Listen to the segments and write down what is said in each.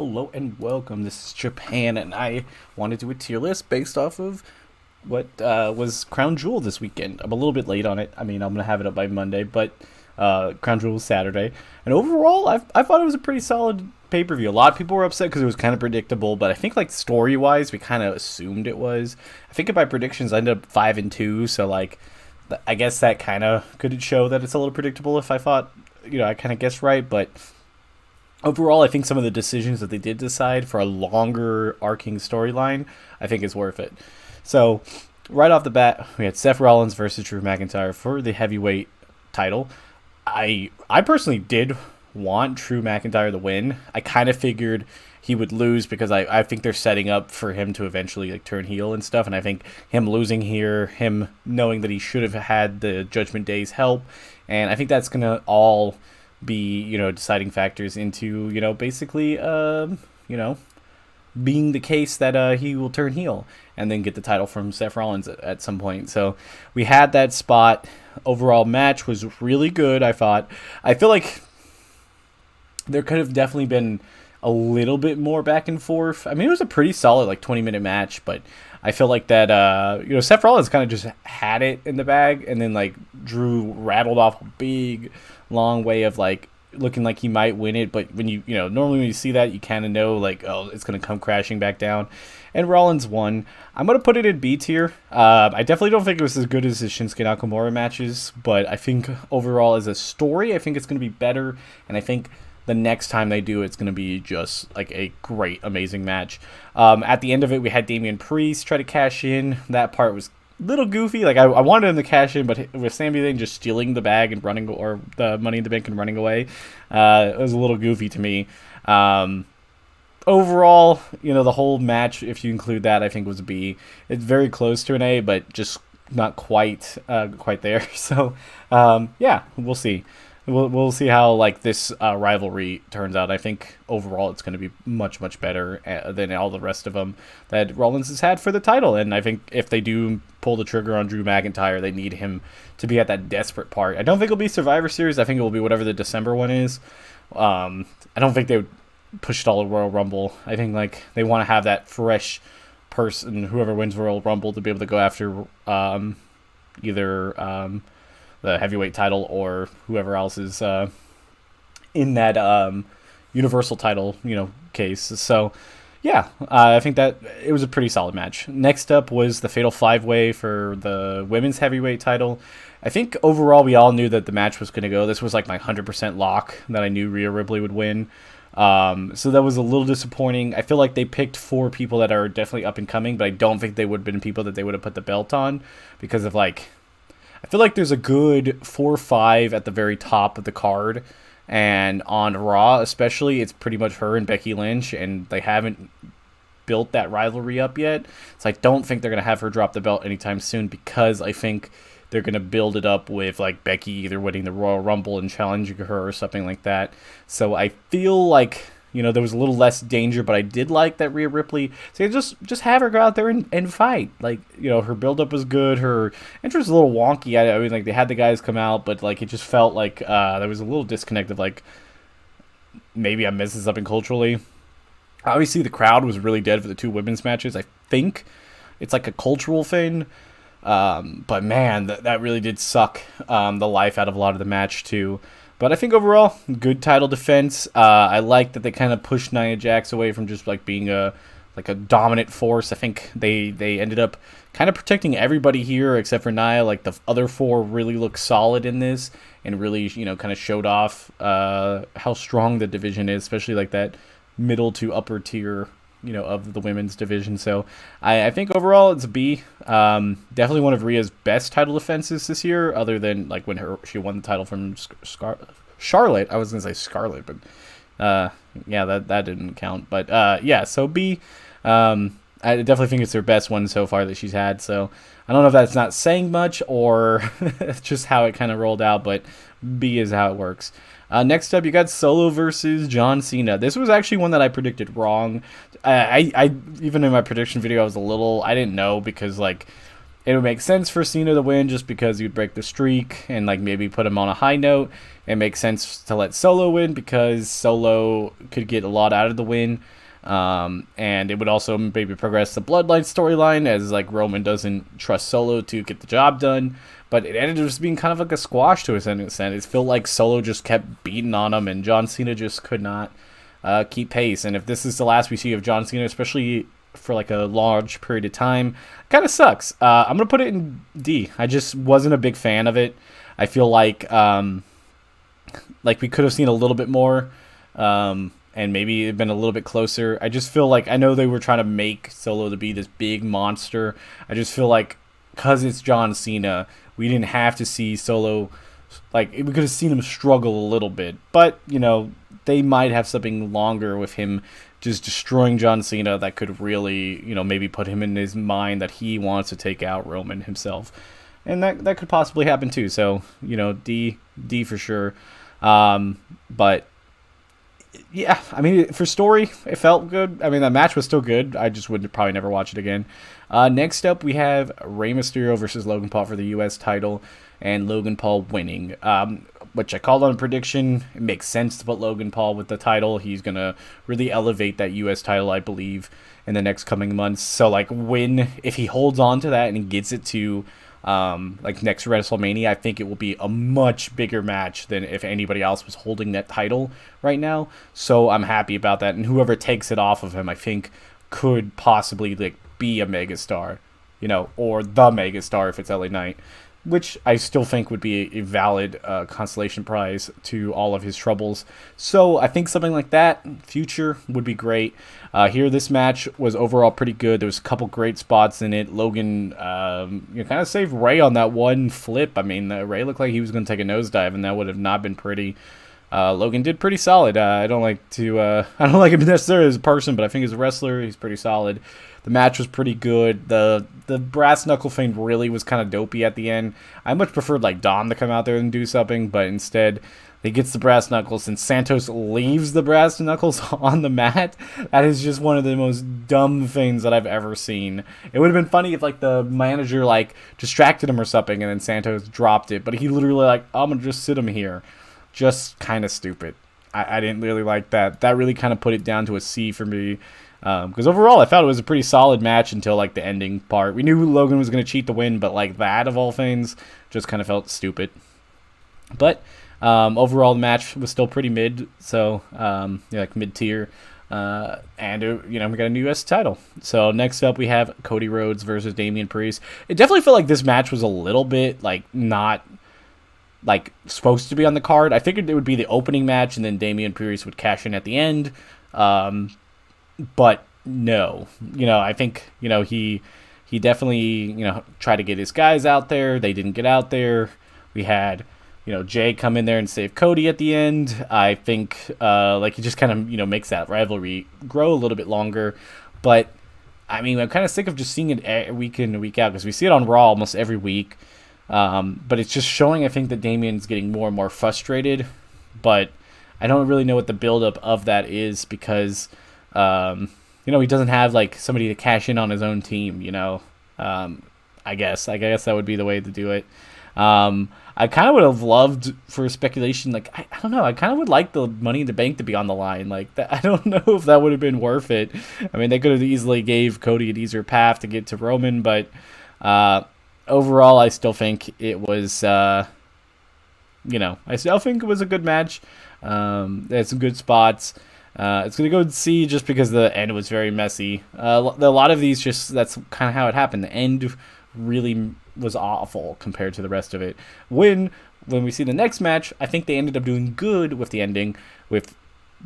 Hello and welcome. This is Japan, and I want to do a tier list based off of what was Crown Jewel this weekend. I'm a little bit late on it. I mean, I'm gonna have it up by Monday, but Crown Jewel was Saturday, and overall, I thought it was a pretty solid pay per view. A lot of people were upset because it was kind of predictable, but I think like story wise, we kind of assumed it was. I think in my predictions, I ended up 5-2, so like I guess that kind of could show that it's a little predictable if I thought, I kind of guessed right, but overall, I think some of the decisions that they did decide for a longer arcing storyline, I think is worth it. So, right off the bat, we had Seth Rollins versus Drew McIntyre for the heavyweight title. I personally did want Drew McIntyre to win. I kind of figured he would lose because I think they're setting up for him to eventually like turn heel and stuff, and I think him losing here, him knowing that he should have had the Judgment Day's help, and I think that's gonna all be deciding factors into basically being the case that he will turn heel and then get the title from Seth Rollins at some point. So we had that spot. Overall match was really good, I thought. I feel like there could have definitely been a little bit more back and forth. I mean, it was a pretty solid 20-minute match, but I feel like that Seth Rollins kind of just had it in the bag, and then Drew rattled off a big long way of looking like he might win it, but when normally when you see that, you kind of know oh, it's going to come crashing back down, and Rollins won. I'm going to put it in B tier. I definitely don't think it was as good as the Shinsuke Nakamura matches, but I think overall as a story, I think it's going to be better, and I think the next time they do, it's going to be just a great, amazing match. At the end of it, we had Damian Priest try to cash in. That part was little goofy. I wanted him to cash in, but with Sami Zayn just stealing the bag and running, or the Money in the Bank and running away, it was a little goofy to me. Overall, the whole match, if you include that, I think was a B. It's very close to an A, but just not quite there. So, yeah, we'll see. We'll see how this rivalry turns out. I think overall it's going to be much, much better than all the rest of them that Rollins has had for the title. And I think if they do pull the trigger on Drew McIntyre, they need him to be at that desperate part. I don't think it'll be Survivor Series. I think it will be whatever the December one is. I don't think they would push it all to Royal Rumble. I think they want to have that fresh person, whoever wins Royal Rumble, to be able to go after either the heavyweight title or whoever else is in that universal title, case. So, yeah, I think that it was a pretty solid match. Next up was the Fatal 5-Way for the women's heavyweight title. I think overall we all knew that the match was going to go. This was my 100% lock that I knew Rhea Ripley would win. So that was a little disappointing. I feel like they picked 4 people that are definitely up and coming, but I don't think they would have been people that they would have put the belt on because of I feel like there's a good 4 or 5 at the very top of the card, and on Raw especially, it's pretty much her and Becky Lynch, and they haven't built that rivalry up yet. So I don't think they're going to have her drop the belt anytime soon, because I think they're going to build it up with Becky either winning the Royal Rumble and challenging her or something like that. So I feel there was a little less danger, but I did like that Rhea Ripley. So just have her go out there and fight. Her build-up was good. Her entrance was a little wonky. I mean, they had the guys come out, but it just felt there was a little disconnect of maybe I'm missing something culturally. Obviously, the crowd was really dead for the 2 women's matches. I think it's a cultural thing. But man, that really did suck the life out of a lot of the match too. But I think overall, good title defense. I like that they kind of pushed Nia Jax away from just being a dominant force. I think they ended up kind of protecting everybody here except for Nia. The other 4 really look solid in this and really kind of showed off how strong the division is, especially that middle to upper tier of the women's division. So I think overall it's a B. Definitely one of Rhea's best title defenses this year, other than when she won the title from Charlotte. I was going to say Scarlett, but yeah, that didn't count. But yeah, so B. I definitely think it's her best one so far that she's had. So I don't know if that's not saying much or just how it kind of rolled out, but B is how it works. Next up, you got Solo versus John Cena. This was actually one that I predicted wrong. I even in my prediction video, I didn't know because it would make sense for Cena to win just because he would break the streak and like maybe put him on a high note. It makes sense to let Solo win because Solo could get a lot out of the win. And it would also maybe progress the Bloodline storyline as like Roman doesn't trust Solo to get the job done. But it ended up just being kind of like a squash to a certain extent. It felt like Solo just kept beating on him and John Cena just could not keep pace. And if this is the last we see of John Cena, especially for like a large period of time, kind of sucks. I'm gonna put it in D. I just wasn't a big fan of it. I feel like we could have seen a little bit more, and maybe it'd been a little bit closer. I just feel like I know they were trying to make Solo to be this big monster. I just feel like because it's John Cena, we didn't have to see Solo. Like we could have seen him struggle a little bit, but you know they might have something longer with him just destroying John Cena that could really, you know, maybe put him in his mind that he wants to take out Roman himself. And that could possibly happen too. So, you know, D for sure. But yeah, I mean, for story, it felt good. I mean, that match was still good. I just would probably never watch it again. Next up, we have Rey Mysterio versus Logan Paul for the U.S. title, and Logan Paul winning, which I called on a prediction. It makes sense to put Logan Paul with the title. He's going to really elevate that U.S. title, I believe, in the next coming months. So, like, if he holds on to that and he gets it to like next WrestleMania, I think it will be a much bigger match than if anybody else was holding that title right now. So I'm happy about that, and whoever takes it off of him, I think, could possibly like be a megastar, you know, or the megastar if it's LA Knight, which I still think would be a valid consolation prize to all of his troubles. So I think something like that, future, would be great. Here, this match was overall pretty good. There was a couple great spots in it. Logan kind of saved Rey on that one flip. I mean, Rey looked like he was going to take a nosedive, and that would have not been pretty. Logan did pretty solid. I don't like him necessarily as a person, but I think as a wrestler, he's pretty solid. The match was pretty good. The brass knuckle thing really was kind of dopey at the end. I much preferred like Dom to come out there and do something, but instead he gets the brass knuckles and Santos leaves the brass knuckles on the mat. That is just one of the most dumb things that I've ever seen. It would have been funny if like the manager like distracted him or something and then Santos dropped it, but he literally like, I'm gonna just sit him here. Just kind of stupid. I didn't really like that. That really kind of put it down to a C for me. Because overall, I thought it was a pretty solid match until like the ending part. We knew Logan was going to cheat the win, but like that of all things, just kind of felt stupid. But overall, the match was still pretty mid, so like mid tier. And we got a new U.S. title. So next up, we have Cody Rhodes versus Damian Priest. It definitely felt like this match was a little bit like not like supposed to be on the card. I figured it would be the opening match, and then Damian Priest would cash in at the end. But no, I think, he definitely, tried to get his guys out there. They didn't get out there. We had, Jay come in there and save Cody at the end. I think, he just kind of, makes that rivalry grow a little bit longer. But, I mean, I'm kind of sick of just seeing it week in and week out because we see it on Raw almost every week. But it's just showing, I think, that Damian's getting more and more frustrated. But I don't really know what the buildup of that is because... he doesn't have like somebody to cash in on his own team, I guess that would be the way to do it. I kind of would have loved for speculation. Like, I don't know. I kind of would like the Money in the Bank to be on the line. Like that, I don't know if that would have been worth it. I mean, they could have easily gave Cody an easier path to get to Roman, but, overall, I still think it was, I still think it was a good match. They had some good spots. It's going to go C just because the end was very messy. A lot of these that's kind of how it happened. The end really was awful compared to the rest of it. When we see the next match, I think they ended up doing good with the ending with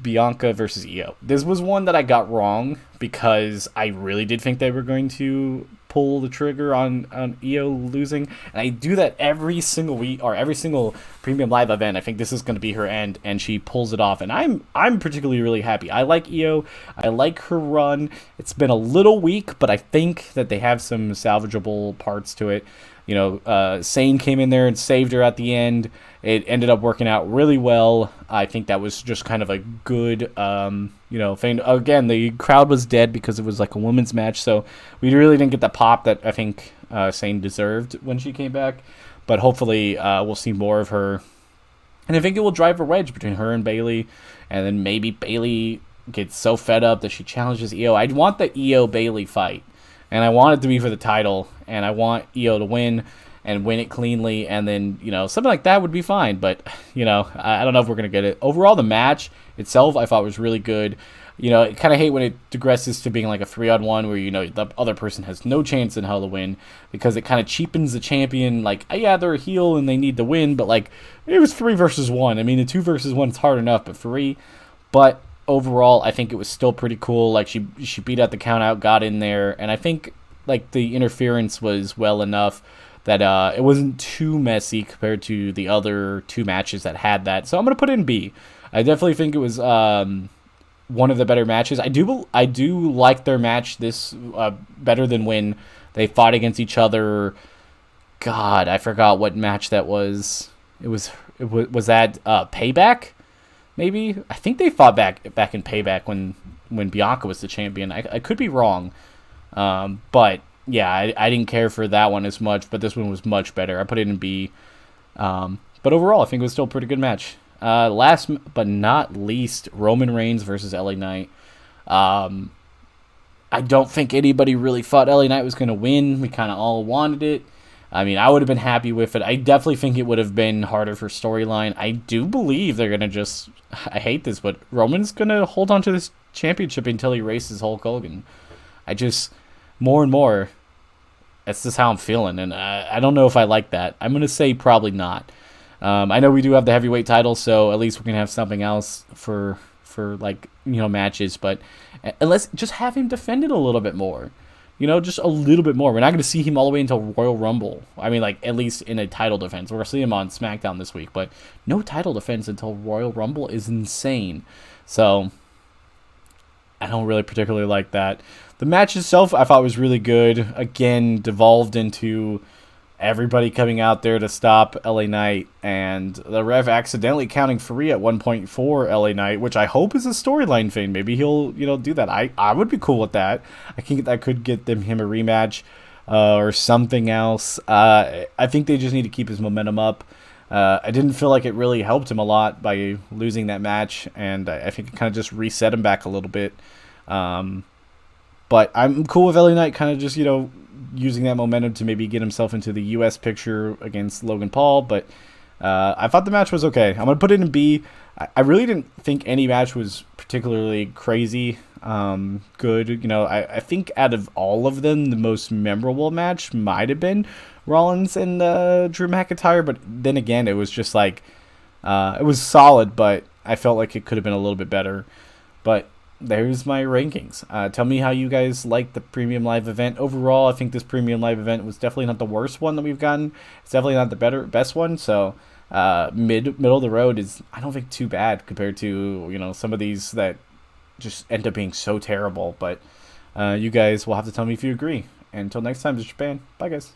Bianca versus Io. This was one that I got wrong because I really did think they were going to pull the trigger on Io losing, and I do that every single week or every single premium live event. I think this is going to be her end, and she pulls it off, and I'm particularly really happy. I like Io. I like her run. It's been a little weak, but I think that they have some salvageable parts to it. Sane came in there and saved her at the end. It ended up working out really well. I think that was just kind of a good, thing. Again, the crowd was dead because it was like a women's match, so we really didn't get the pop that I think saying deserved when she came back. But hopefully we'll see more of her. And I think it will drive a wedge between her and Bailey. And then maybe Bailey gets so fed up that she challenges Io. I want the Io Bailey fight. And I want it to be for the title. And I want Io to win and win it cleanly. And then, something like that would be fine. But, I don't know if we're going to get it. Overall, the match itself I thought was really good. I kind of hate when it digresses to being like a 3-on-1 where, the other person has no chance in hell to win because it kind of cheapens the champion. Like, yeah, they're a heel and they need to win, but like, it was 3 versus 1. I mean, the 2 versus 1 is hard enough, but 3. But overall, I think it was still pretty cool. Like, she beat out the count out, got in there, and I think like the interference was well enough that it wasn't too messy compared to the other 2 matches that had that. So I'm going to put it in B. I definitely think it was one of the better matches. I do like their match this better than when they fought against each other. God, I forgot what match that was. Was that Payback? Maybe I think they fought back in Payback when Bianca was the champion. I could be wrong, but yeah, I didn't care for that one as much. But this one was much better. I put it in B. But overall, I think it was still a pretty good match. Last but not least, Roman Reigns versus LA Knight. I don't think anybody really thought LA Knight was going to win. We kind of all wanted it. I mean, I would have been happy with it. I definitely think it would have been harder for storyline. I do believe they're going to just... I hate this, but Roman's going to hold on to this championship until he races Hulk Hogan. More and more, that's just how I'm feeling, and I don't know if I like that. I'm going to say probably not. I know we do have the heavyweight title, so at least we can have something else for matches. But let's just have him defend it a little bit more, just a little bit more. We're not going to see him all the way until Royal Rumble. I mean, like at least in a title defense. We're going to see him on SmackDown this week, but no title defense until Royal Rumble is insane. So I don't really particularly like that. The match itself, I thought was really good. Again, devolved into everybody coming out there to stop LA Knight, and the ref accidentally counting 3 at one point for LA Knight, which I hope is a storyline thing. Maybe he'll, do that. I would be cool with that. I think that could get him a rematch or something else. I think they just need to keep his momentum up. I didn't feel like it really helped him a lot by losing that match, and I think it kind of just reset him back a little bit. But I'm cool with LA Knight kind of just, using that momentum to maybe get himself into the U.S. picture against Logan Paul. But I thought the match was okay. I'm going to put it in B. I really didn't think any match was particularly crazy good. I think out of all of them, the most memorable match might have been Rollins and Drew McIntyre. But then again, it was just like, it was solid, but I felt like it could have been a little bit better. But there's my rankings. Tell me how you guys like the Premium Live event. Overall, I think this Premium Live event was definitely not the worst one that we've gotten. It's definitely not the best one. So middle of the road is, I don't think, too bad compared to some of these that just end up being so terrible. But you guys will have to tell me if you agree. And until next time, this is Japan. Bye, guys.